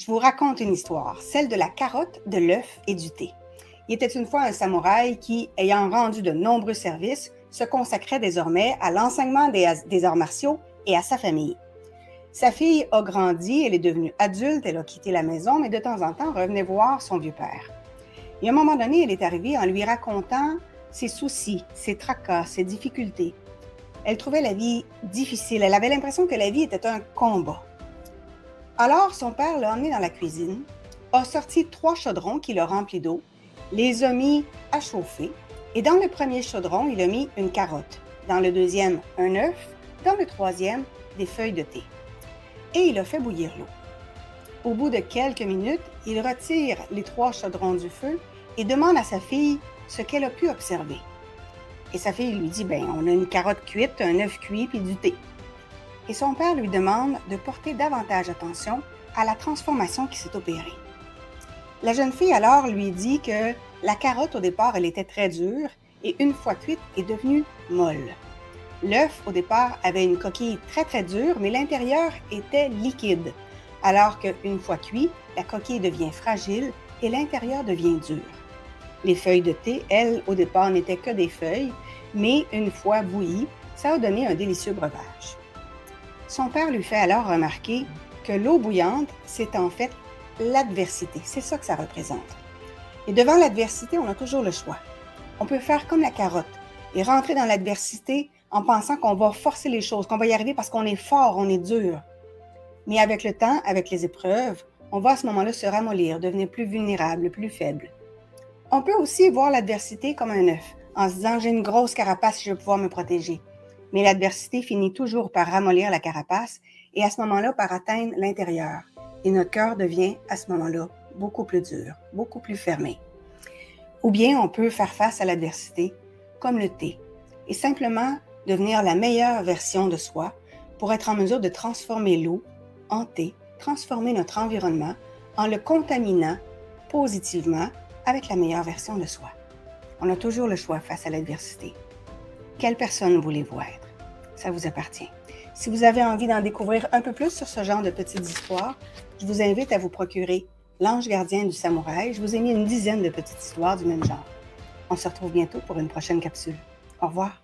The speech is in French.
Je vous raconte une histoire, celle de la carotte, de l'œuf et du thé. Il était une fois un samouraï qui, ayant rendu de nombreux services, se consacrait désormais à l'enseignement des arts martiaux et à sa famille. Sa fille a grandi, elle est devenue adulte, elle a quitté la maison, mais de temps en temps revenait voir son vieux-père. Et à un moment donné, elle est arrivée en lui racontant ses soucis, ses tracas, ses difficultés. Elle trouvait la vie difficile, elle avait l'impression que la vie était un combat. Alors, son père l'a emmenée dans la cuisine, a sorti 3 chaudrons qu'il a remplis d'eau, les a mis à chauffer, et dans le premier chaudron, il a mis une carotte, dans le deuxième, un œuf, dans le troisième, des feuilles de thé. Et il a fait bouillir l'eau. Au bout de quelques minutes, il retire les 3 chaudrons du feu et demande à sa fille ce qu'elle a pu observer. Et sa fille lui dit, on a une carotte cuite, un œuf cuit puis du thé. Et son père lui demande de porter davantage attention à la transformation qui s'est opérée. La jeune fille alors lui dit que la carotte au départ, elle était très dure et une fois cuite, est devenue molle. L'œuf au départ avait une coquille très très dure, mais l'intérieur était liquide, alors qu'une fois cuit, la coquille devient fragile et l'intérieur devient dur. Les feuilles de thé, elles, au départ, n'étaient que des feuilles, mais une fois bouillies, ça a donné un délicieux breuvage. Son père lui fait alors remarquer que l'eau bouillante, c'est en fait l'adversité. C'est ça que ça représente. Et devant l'adversité, on a toujours le choix. On peut faire comme la carotte et rentrer dans l'adversité en pensant qu'on va forcer les choses, qu'on va y arriver parce qu'on est fort, on est dur. Mais avec le temps, avec les épreuves, on va à ce moment-là se ramollir, devenir plus vulnérable, plus faible. On peut aussi voir l'adversité comme un œuf, en se disant « j'ai une grosse carapace, je vais pouvoir me protéger ». Mais l'adversité finit toujours par ramollir la carapace et à ce moment-là par atteindre l'intérieur. Et notre cœur devient à ce moment-là beaucoup plus dur, beaucoup plus fermé. Ou bien on peut faire face à l'adversité comme le thé et simplement devenir la meilleure version de soi pour être en mesure de transformer l'eau en thé, transformer notre environnement en le contaminant positivement avec la meilleure version de soi. On a toujours le choix face à l'adversité. Quelle personne voulez-vous être? Ça vous appartient. Si vous avez envie d'en découvrir un peu plus sur ce genre de petites histoires, je vous invite à vous procurer L'Ange gardien du samouraï. Je vous ai mis une dizaine de petites histoires du même genre. On se retrouve bientôt pour une prochaine capsule. Au revoir.